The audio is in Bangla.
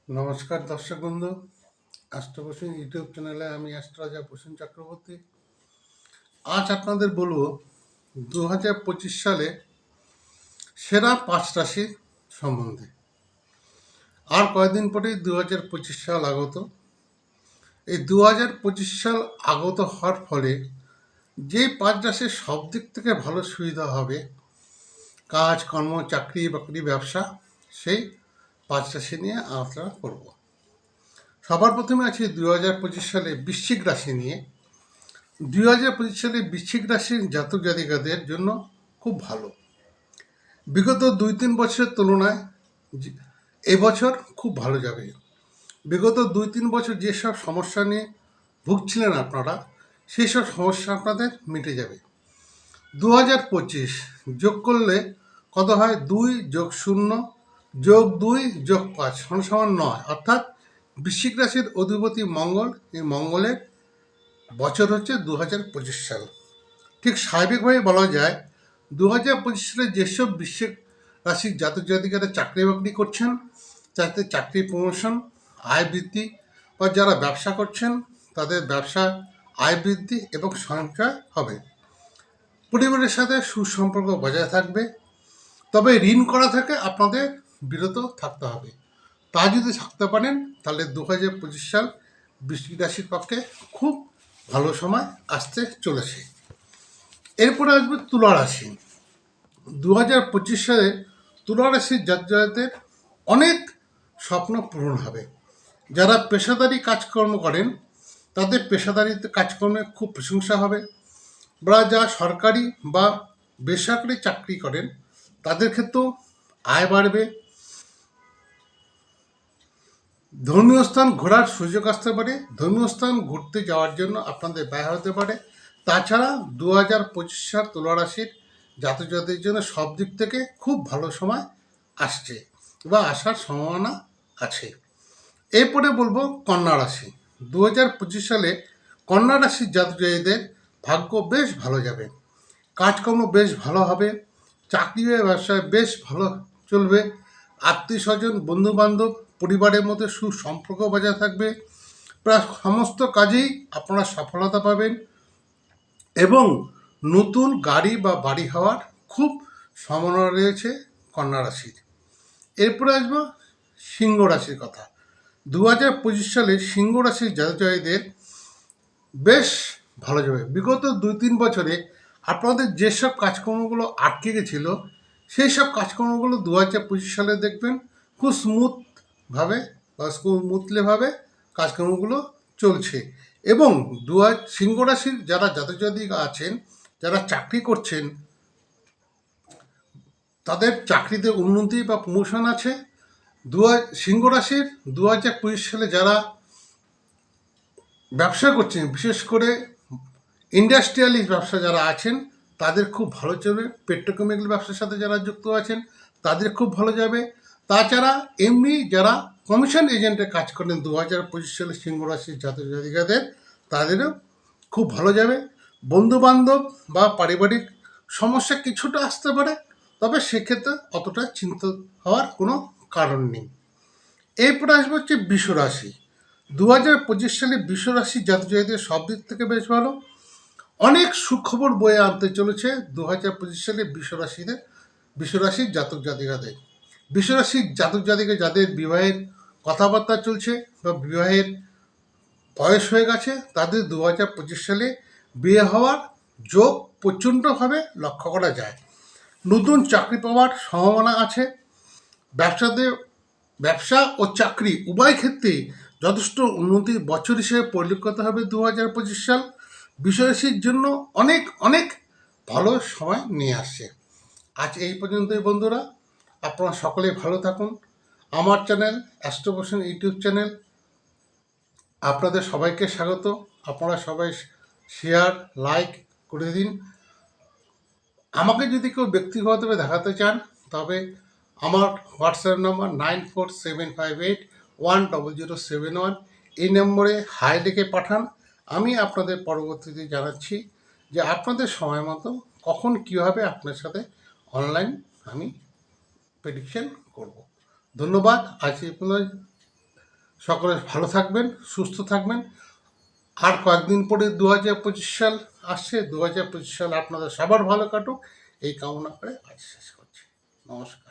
নমস্কার দর্শক বন্ধু, অ্যাস্ট্রো প্রসূন ইউটিউব চ্যানেলে আমি অ্যাস্ট্রো রাজা প্রসূন চক্রবর্তী। আজ আপনাদের বলবো 2025 সালে সেরা 5 রাশি সম্বন্ধে। আর কয়েকদিন পরেই 2025 সাল আগত। এই 2025 সাল আগত হওয়ার ফলে যে 5 রাশির সব দিক থেকে ভালো সুবিধা হবে, কাজ, কর্ম, চাকরি বাকরি, ব্যবসা, সেই 5 রাশি নিয়ে আলোচনা করব। সবার প্রথমে আছে 2025 সালে বৃশ্চিক রাশি নিয়ে। 2025 সালে বৃশ্চিক রাশির জাতক জাতিকাদের জন্য খুব ভালো। বিগত 2-3 বছরের তুলনায় এবছর খুব ভালো যাবে। বিগত 2-3 বছর যেসব সমস্যা নিয়ে ভুগছিলেন আপনারা, সেই সব সমস্যা আপনাদের মিটে যাবে। 2025 যোগ করলে কত হয়? 2+0+2+5 সমান 9, অর্থাৎ বৃশ্চিক রাশির অধিপতি মঙ্গল, এই মঙ্গলের বছর হচ্ছে 2025 সাল। ঠিক স্বাভাবিকভাবে বলা যায় 2025 সালে যেসব বৃশ্চিক রাশির জাতক জাতিকারা চাকরি বাকরি করছেন, তাতে চাকরি প্রমোশন, আয় বৃদ্ধি, বা যারা ব্যবসা করছেন তাদের ব্যবসা আয় বৃদ্ধি এবং সঞ্চয় হবে। পরিবারের সাথে সুসম্পর্ক বজায় থাকবে। তবে ঋণ করা থেকে আপনাদের বিরত থাকতে হবে। তা যদি থাকতে পারেন তাহলে 2025 সাল বৃশ্চিক রাশির পক্ষে খুব ভালো সময় আসতে চলেছে। এরপরে আসবে তুলা রাশি। 2025 সালে তুলা রাশির জাতজাতদের অনেক স্বপ্ন পূরণ হবে। যারা পেশাদারি কাজকর্ম করেন তাদের পেশাদারি কাজকর্মে খুব প্রশংসা হবে, বা যারা সরকারি বা বেসরকারি চাকরি করেন তাদের ক্ষেত্রেও আয় বাড়বে। ধর্মীয় স্থান ঘোরার সুযোগ আসতে পারে। ধর্মীয় স্থান ঘুরতে যাওয়ার জন্য আপনাদের ব্যয় হতে পারে। তাছাড়া 2025 সাল তুলা রাশির জাতক জাতির জন্য সব দিক থেকে খুব ভালো সময় আসছে বা আসার সম্ভাবনা আছে। এরপরে বলবো কন্যা রাশি। 2025 সালে কন্যা রাশির জাতক জাতিদের ভাগ্য বেশ ভালো যাবে। কাজকর্ম বেশ ভালো হবে। চাকরি বা ব্যবসায় বেশ ভালো চলবে। আত্মীয় স্বজন, বন্ধু বান্ধব, পরিবারের মধ্যে সুসম্পর্ক বজায় থাকবে। প্রায় সমস্ত কাজেই আপনারা সফলতা পাবেন এবং নতুন গাড়ি বা বাড়ি হওয়ার খুব সম্ভাবনা রয়েছে কন্যা রাশির। এরপরে আসবো সিংহ রাশির কথা। 2025 সালে সিংহ রাশির জাতকদের বেশ ভালো যাবে। বিগত 2-3 বছরে আপনাদের যেসব কাজকর্মগুলো আটকে গেছিল, সেই সব কাজকর্মগুলো 2025 সালে দেখবেন খুব স্মুথভাবে বা স্মুথলিভাবে কাজকর্মগুলো চলছে। এবং সিংহ রাশির যারা জাতক জাতিকা আছেন, যারা চাকরি করছেন, তাদের চাকরিতে উন্নতি বা প্রমোশন আছে। সিংহ রাশির 2025 সালে যারা ব্যবসা করছেন, বিশেষ করে ইন্ডাস্ট্রিয়ালিস্ট ব্যবসা যারা আছেন তাদের খুব ভালো চলবে। পেট্রোকেমিক্যাল ব্যবসার সাথে যারা যুক্ত আছেন তাদের খুব ভালো যাবে। তাছাড়া এমনি যারা কমিশন এজেন্টের কাজ করেন 2025 সালে সিংহ রাশির জাতক জাতিকাদের, তাদেরও খুব ভালো যাবে। বন্ধুবান্ধব বা পারিবারিক সমস্যা কিছুটা আসতে পারে, তবে সেক্ষেত্রে অতটা চিন্তা হওয়ার কোনো কারণ নেই। এরপরে আসবে হচ্ছে বৃষ রাশি। 2025 সালে বৃষ রাশির জাতক জাতিদের সব দিক থেকে বেশ ভালো। অনেক সুখবর বয়ে আনতে চলেছে 2025 সালে বিশ্বরাশির জাতক জাতিকাদের। বিশ্বরাশির জাতক জাতিকা যাদের বিবাহের কথাবার্তা চলছে বা বিবাহের বয়স হয়ে গেছে, তাদের 2025 সালে বিয়ে হওয়ার যোগ প্রচণ্ডভাবে লক্ষ্য করা যায়। নতুন চাকরি পাওয়ার সম্ভাবনা আছে। ব্যবসা ও চাকরি উভয় ক্ষেত্রেই যথেষ্ট উন্নতির বছর হিসেবে পরিলক্ষিত হবে 2025 সাল। বিশ্বরাশির জন্য অনেক অনেক ভালো সময় নিয়ে আসছে। আজ এই পর্যন্তই বন্ধুরা। আপনারা সকলে ভালো থাকুন। আমার channel astro Prasun YouTube channel, আপনাদের সবাইকে স্বাগত। আপনারা সবাই শেয়ার, লাইক করে দিন। আমাকে যদি কেউ ব্যক্তিগতভাবে দেখাতে চান তবে আমার হোয়াটসঅ্যাপ নম্বর 9475810071। এই নম্বরে হাই লিখে পাঠান। আমি আপনাদের পরবর্তীতে জানাচ্ছি যে আপনাদের সময় মতো কখন কীভাবে আপনার সাথে অনলাইন আমি প্রেডিকশন করব। ধন্যবাদ। আজ এই পর্যন্ত। সকলে ভালো থাকবেন, সুস্থ থাকবেন। আর কয়েকদিন পরে 2025 সাল আসছে। 2025 সাল আপনাদের সবার ভালো কাটুক এই কামনা করে আজ শেষ করছি। নমস্কার।